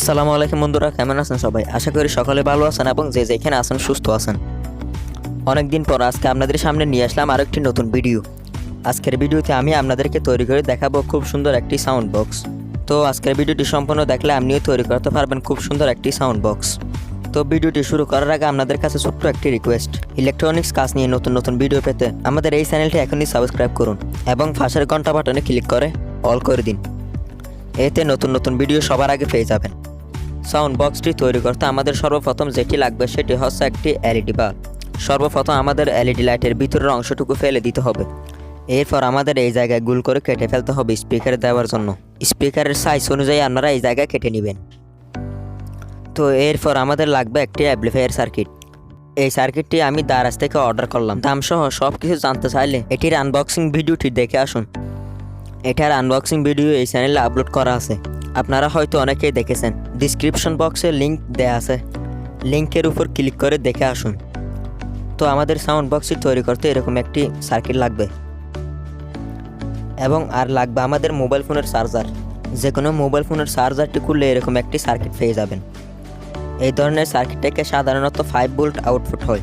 আসসালামু আলাইকুম বন্ধুরা, কেমন আছেন সবাই? আশা করি সকলে ভালো আছেন এবং যে যেখানে আছেন সুস্থ আছেন। অনেকদিন পর আজকে আপনাদের সামনে নিয়ে আসলাম আরেকটি নতুন ভিডিও। আজকের ভিডিওতে আমি আপনাদেরকে তৈরি করে দেখাবো খুব সুন্দর একটি সাউন্ড বক্স। তো আজকের ভিডিওটি সম্পূর্ণ দেখলে আপনিও তৈরি করতে পারবেন খুব সুন্দর একটি সাউন্ড বক্স। তো ভিডিওটি শুরু করার আগে আপনাদের কাছে ছোট্ট একটি রিকোয়েস্ট, ইলেকট্রনিক্স কাজ নিয়ে নতুন নতুন ভিডিও পেতে আমাদের এই চ্যানেলটি এখনই সাবস্ক্রাইব করুন এবং পাশের ঘন্টা বাটনে ক্লিক করে অল করে দিন। এতে নতুন নতুন ভিডিও সবার আগে পেয়ে যাবেন। সাউন্ড বক্সটি তৈরি করতে আমাদের সর্বপ্রথম যেটি লাগবে সেটি হচ্ছে একটি এলইডি বাল্ব। সর্বপ্রথম আমাদের এলইডি লাইটের ভিতরের অংশটুকু ফেলে দিতে হবে। এরপর আমাদের এই জায়গায় গোল করে কেটে ফেলতে হবে স্পিকার দেওয়ার জন্য। স্পিকারের সাইজ অনুযায়ী আপনারা এই জায়গায় কেটে নেবেন। তো এরপর আমাদের লাগবে একটি অ্যাম্পলিফায়ার সার্কিট। এই সার্কিটটি আমি দারাজ থেকে অর্ডার করলাম। দাম সহ সব কিছু জানতে চাইলে এটির আনবক্সিং ভিডিওটি দেখে আসুন। এটার আনবক্সিং ভিডিও এই চ্যানেলে আপলোড করা আছে, আপনারা হয়তো অনেকেই দেখেছেন। ডিসক্রিপশন বক্সে লিঙ্ক দেয়া আছে, লিঙ্কের উপর ক্লিক করে দেখে আসুন। তো আমাদের সাউন্ড বক্সটি তৈরি করতে এরকম একটি সার্কিট লাগবে এবং আর লাগবে আমাদের মোবাইল ফোনের চার্জার। যে কোনো মোবাইল ফোনের চার্জারটি খুললে এরকম একটি সার্কিট পেয়ে যাবেন। এই ধরনের সার্কিট থেকে সাধারণত 5 ভোল্ট আউটপুট হয়।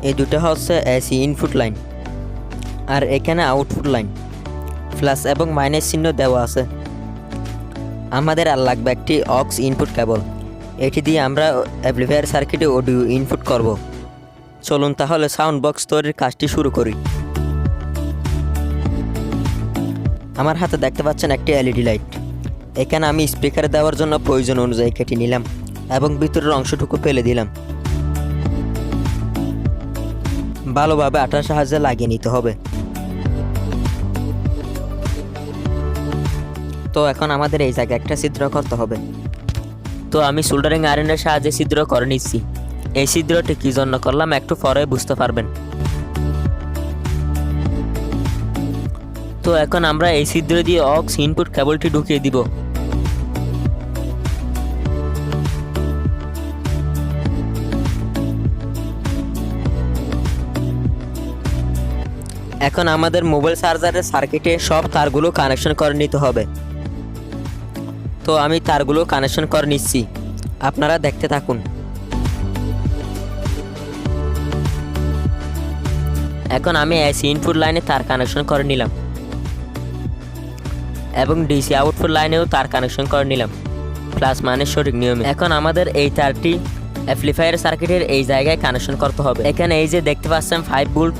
এই দুটো হচ্ছে এসি ইনপুট লাইন আর এখানে আউটপুট লাইন, প্লাস এবং মাইনাস চিহ্ন দেওয়া আছে। আমাদের আর লাগবে একটি অক্স ইনপুট কেবল। এটি দিয়ে আমরা অ্যাম্পলিফায়ার সার্কিটে অডিও ইনপুট করব। চলুন তাহলে সাউন্ড বক্স তৈরির কাজটি শুরু করি। আমার হাতে দেখতে পাচ্ছেন একটি এলইডি লাইট। এখানে আমি স্পিকার দেওয়ার জন্য প্রয়োজন অনুযায়ী কেটে নিলাম এবং ভিতরের অংশটুকু ফেলে দিলাম। ভালোভাবে আটার সাহায্যে লাগিয়ে নিতে হবে। তো এখন আমাদের এই জায়গায় একটা ছিদ্র করতে হবে। তো আমি সোল্ডারিং আয়রনের সাহায্যে ছিদ্র করে নিচ্ছি। এই ছিদ্রটি কী জন্য করলাম একটু পরে বুঝতে পারবেন। তো এখন আমরা এই ছিদ্র দিয়ে অক্স ইনপুট কেবলটি ঢুকিয়ে দিব। এখন আমাদের মোবাইল চার্জারের সার্কিটে সব তারগুলো কানেকশন করে নিতে হবে। তো আমি তারগুলো কানেকশন করে নিচ্ছি, আপনারা দেখতে থাকুন। এখন আমি এসি ইনপুট লাইনে তার কানেকশন করে নিলাম এবং ডিসি আউটপুট লাইনেও তার কানেকশন করে নিলাম প্লাস মাইনাস সঠিক নিয়মে। এখন আমাদের এই তারটি অ্যাম্পলিফায়ার সার্কিটের এই জায়গায় কানেকশন করতে হবে। এখানে এই যে দেখতে পাচ্ছেন 5 ভোল্ট,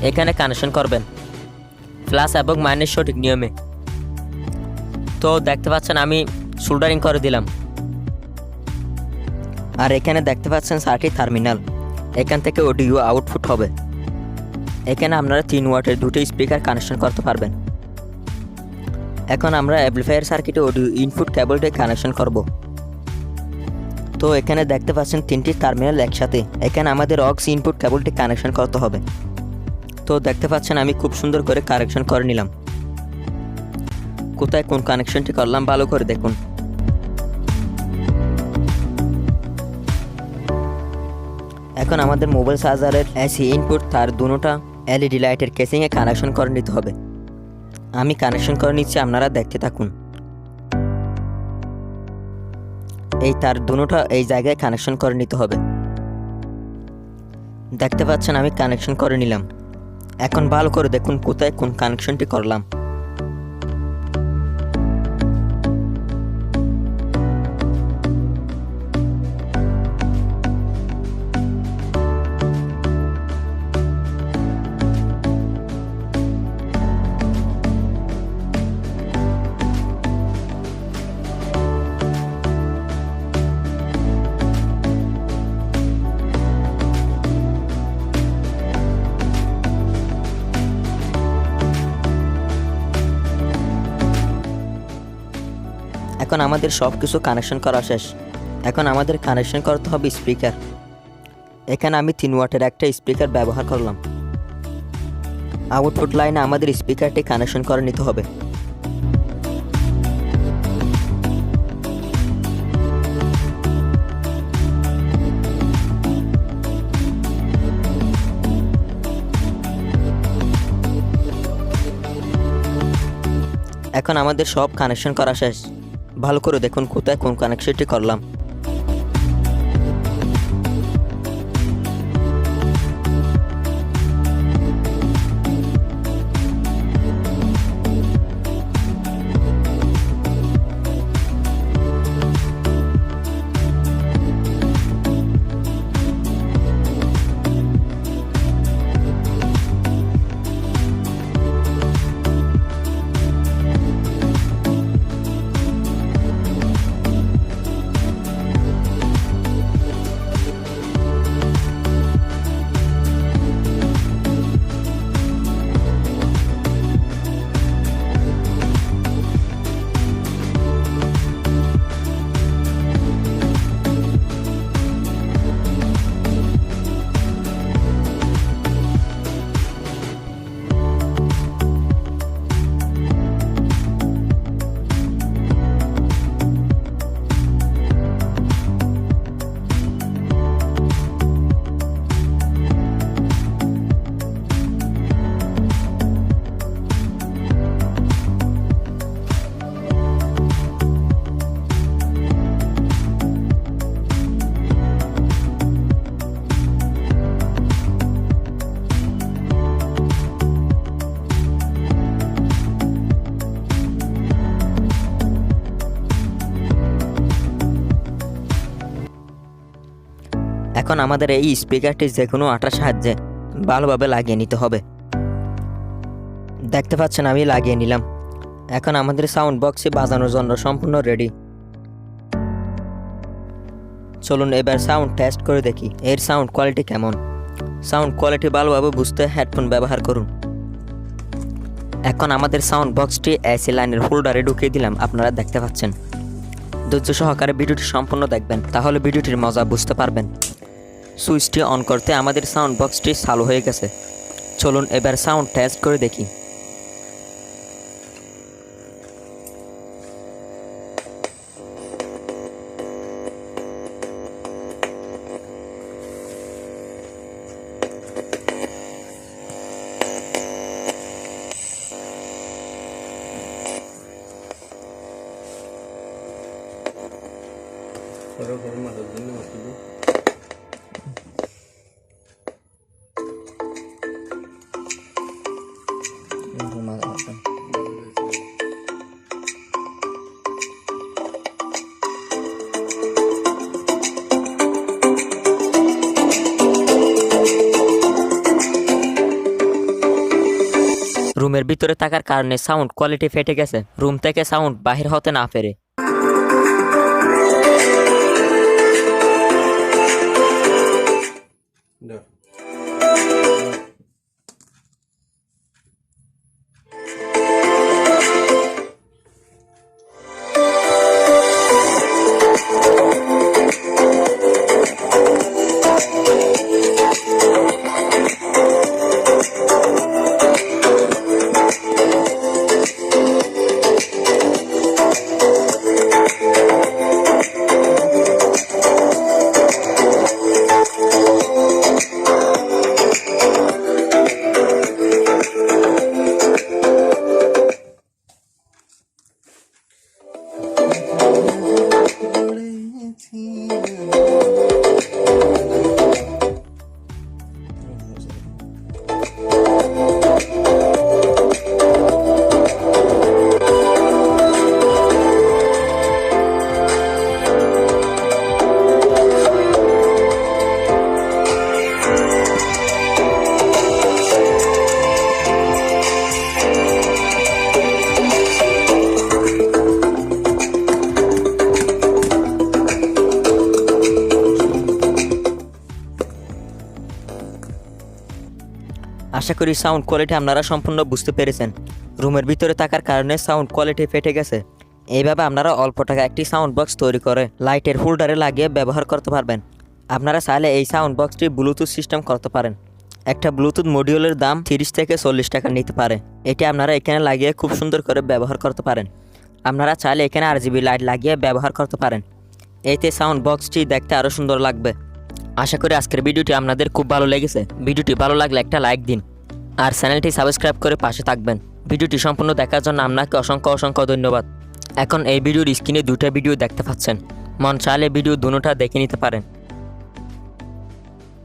এখানে কানেকশন করবেন প্লাস এবং মাইনাস সঠিক নিয়মে। তো দেখতে পাচ্ছেন আমি সোল্ডারিং করে দিলাম। আর এখানে দেখতে পাচ্ছেন 4টি টার্মিনাল, এখান থেকে অডিও আউটপুট হবে। এখানে আপনারা 3 ওয়াটের দুটো স্পিকার কানেকশন করতে পারবেন। এখন আমরা অ্যাম্পলিফায়ার সার্কিটে অডিও ইনপুট কেবলটি কানেকশন করব। তো এখানে দেখতে পাচ্ছেন 3টি টার্মিনাল একসাথে। এখানে আমাদের অক্স ইনপুট কেবলটি কানেকশন করতে হবে। তো দেখতে পাচ্ছেন আমি খুব সুন্দর করে কানেকশন করে নিলাম। কোথায় কোন কানেকশনটি করলাম ভালো করে দেখুন। এখন আমাদের মোবাইল চার্জারের এসি ইনপুট তার দুটোটা এলইডি লাইটের কেসিংয়ে কানেকশন করে নিতে হবে। আমি কানেকশন করে নিচ্ছি, আপনারা দেখতে থাকুন। এই তার দুটোটা এই জায়গায় কানেকশন করে নিতে হবে। দেখতে পাচ্ছেন আমি কানেকশন করে নিলাম। এখন ভালো করে দেখুন কোথায় কোন কানেকশনটি করলাম। এখন আমাদের সব কিছু কানেকশন করা শেষ। এখন আমাদের কানেকশন করতে হবে স্পিকার। এখানে আমি 3 ওয়াটের একটা স্পিকার ব্যবহার করলাম। আউটপুট লাইনে আমাদের স্পিকারটি কানেকশন করে নিতে হবে। এখন আমাদের সব কানেকশন করা শেষ। ভালো করে দেখুন কোথায় কোন কানেকশনটি করলাম। এখন আমাদের এই স্পিকারটি যে কোনো আটার সাহায্যে ভালোভাবে লাগিয়ে নিতে হবে। দেখতে পাচ্ছেন আমি লাগিয়ে নিলাম। এখন আমাদের সাউন্ড বক্সে বাজানোর জন্য সম্পূর্ণ রেডি। চলুন এবার সাউন্ড টেস্ট করে দেখি এর সাউন্ড কোয়ালিটি কেমন। সাউন্ড কোয়ালিটি ভালোভাবে বুঝতে হেডফোন ব্যবহার করুন। এখন আমাদের সাউন্ড বক্সটি এসি লাইনের হোল্ডারে ঢুকিয়ে দিলাম, আপনারা দেখতে পাচ্ছেন। ধৈর্য সহকারে ভিডিওটি সম্পূর্ণ দেখবেন, তাহলে ভিডিওটির মজা বুঝতে পারবেন। সুইচটি অন করতে আমাদের সাউন্ড বক্সটি চালু হয়ে গেছে। চলুন এবার সাউন্ড টেস্ট করে দেখি। রুমের ভিতরে থাকার কারণে সাউন্ড কোয়ালিটি ফেটে গেছে, রুম থেকে সাউন্ড বাহির হতে না পারে। আশা করি সাউন্ড কোয়ালিটি আপনারা সম্পূর্ণ বুঝতে পেরেছেন। রুমের ভিতরে থাকার কারণে সাউন্ড কোয়ালিটি ফেটে গেছে। এইভাবে আপনারা অল্প টাকা একটি সাউন্ড বক্স তৈরি করে লাইটের হোল্ডারে লাগিয়ে ব্যবহার করতে পারবেন। আপনারা চাইলে এই সাউন্ড বক্সটি ব্লুটুথ সিস্টেম করতে পারেন। একটা ব্লুটুথ মডিউলের দাম 30 থেকে 40 টাকা নিতে পারে। এটি আপনারা এখানে লাগিয়ে খুব সুন্দর করে ব্যবহার করতে পারেন। আপনারা চাইলে এখানে RGB লাইট লাগিয়ে ব্যবহার করতে পারেন। এতে সাউন্ড বক্সটি দেখতে আরও সুন্দর লাগবে। আশা করি আজকের ভিডিওটি আপনাদের খুব ভালো লেগেছে। ভিডিওটি ভালো লাগলে একটা লাইক দিন আর চ্যানেলটি সাবস্ক্রাইব করে পাশে থাকবেন। ভিডিওটি সম্পূর্ণ দেখার জন্য আপনাকে অসংখ্য ধন্যবাদ। এখন এই ভিডিওর স্ক্রিনে দুটো ভিডিও দেখতে পাচ্ছেন, মন চাইলে ভিডিও দুটোটা দেখে নিতে পারেন।